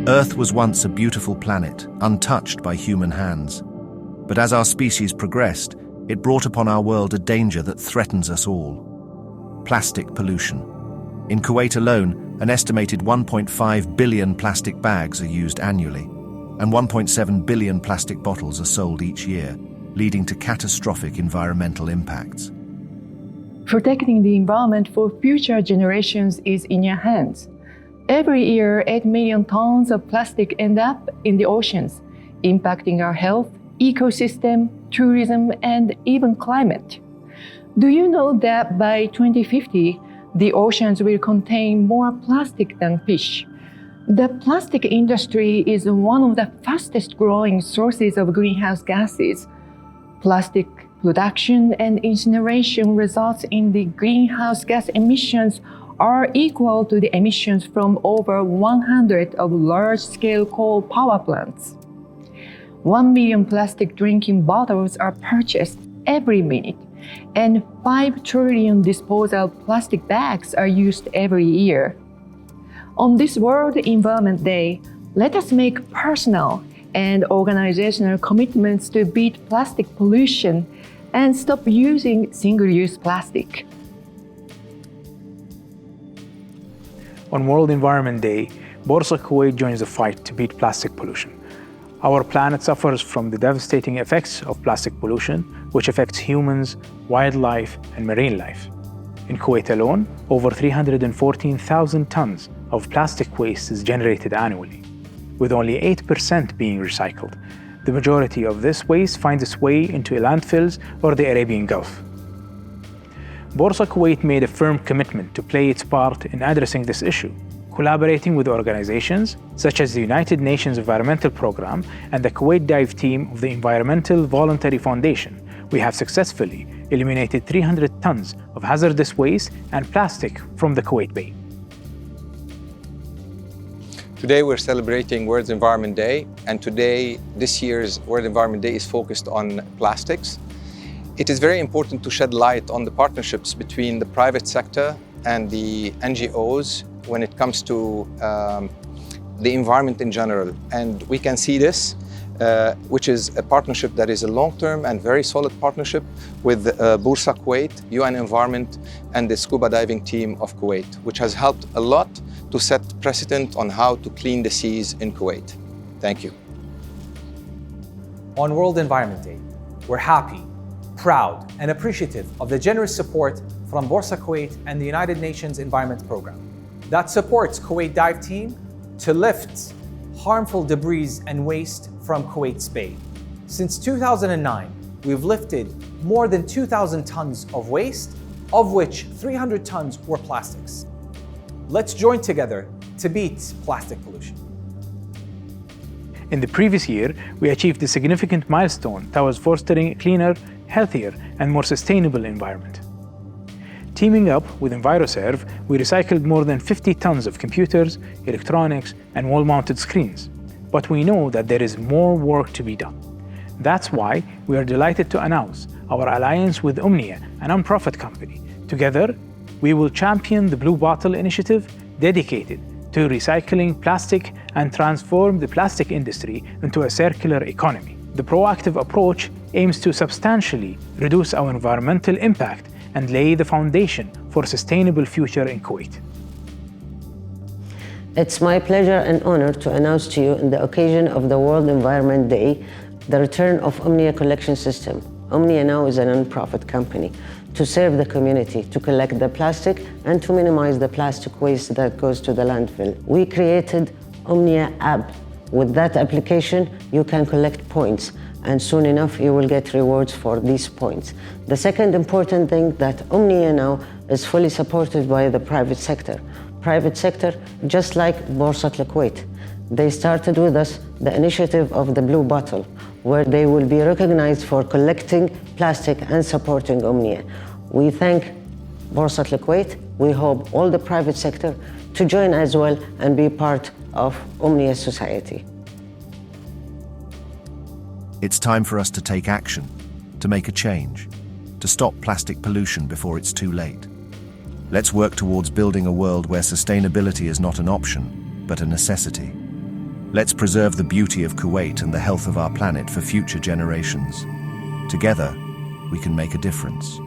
Earth was once a beautiful planet, untouched by human hands. But as our species progressed, it brought upon our world a danger that threatens us all. Plastic pollution. In Kuwait alone, an estimated 1.5 billion plastic bags are used annually, and 1.7 billion plastic bottles are sold each year, leading to catastrophic environmental impacts. Protecting the environment for future generations is in your hands. Every year, 8 million tons of plastic end up in the oceans, impacting our health, ecosystem, tourism, and even climate. Do you know that by 2050, the oceans will contain more plastic than fish? The plastic industry is one of the fastest growing sources of greenhouse gases. Plastic production and incineration results in the greenhouse gas emissions are equal to the emissions from over 100 of large-scale coal power plants. 1 million plastic drinking bottles are purchased every minute, and 5 trillion disposal plastic bags are used every year. On this World Environment Day, let us make personal and organizational commitments to beat plastic pollution and stop using single-use plastic. On World Environment Day, Boursa Kuwait joins the fight to beat plastic pollution. Our planet suffers from the devastating effects of plastic pollution, which affects humans, wildlife, and marine life. In Kuwait alone, over 314,000 tons of plastic waste is generated annually, with only 8% being recycled. The majority of this waste finds its way into landfills or the Arabian Gulf. Boursa Kuwait made a firm commitment to play its part in addressing this issue, collaborating with organizations such as the United Nations Environmental Programme and the Kuwait dive team of the Environmental Voluntary Foundation. We have successfully eliminated 300 tons of hazardous waste and plastic from the Kuwait Bay. Today we're celebrating World Environment Day, and this year's World Environment Day is focused on plastics. It is very important to shed light on the partnerships between the private sector and the NGOs when it comes to the environment in general. And we can see this, which is a partnership that is a long-term and very solid partnership with Boursa Kuwait, UN Environment, and the scuba diving team of Kuwait, which has helped a lot to set precedent on how to clean the seas in Kuwait. Thank you. On World Environment Day, we're happy, proud, and appreciative of the generous support from Boursa Kuwait and the United Nations Environment Programme that supports Kuwait dive team to lift harmful debris and waste from Kuwait's bay. Since 2009, we've lifted more than 2,000 tons of waste, of which 300 tons were plastics. Let's join together to beat plastic pollution. In the previous year, we achieved a significant milestone towards fostering a cleaner, healthier, and more sustainable environment. Teaming up with EnviroServe, we recycled more than 50 tons of computers, electronics, and wall-mounted screens. But we know that there is more work to be done. That's why we are delighted to announce our alliance with Omniya, a non-profit company. Together, we will champion the Blue Bottle Initiative dedicated to recycling plastic and transform the plastic industry into a circular economy. The proactive approach aims to substantially reduce our environmental impact and lay the foundation for a sustainable future in Kuwait. It's my pleasure and honor to announce to you on the occasion of the World Environment Day the return of Omniya Collection System. Omniya now is a non-profit company to serve the community, to collect the plastic and to minimize the plastic waste that goes to the landfill. We created Omniya app. With that application, you can collect points, and soon enough you will get rewards for these points. The second important thing that Omniya now is fully supported by the private sector. Private sector, just like Boursa Kuwait. They started with us the initiative of the Blue Bottle, where they will be recognized for collecting plastic and supporting Omniya. We thank Boursa Kuwait. We hope all the private sector to join as well and be part of Omniya society. It's time for us to take action, to make a change, to stop plastic pollution before it's too late. Let's work towards building a world where sustainability is not an option, but a necessity. Let's preserve the beauty of Kuwait and the health of our planet for future generations. Together, we can make a difference.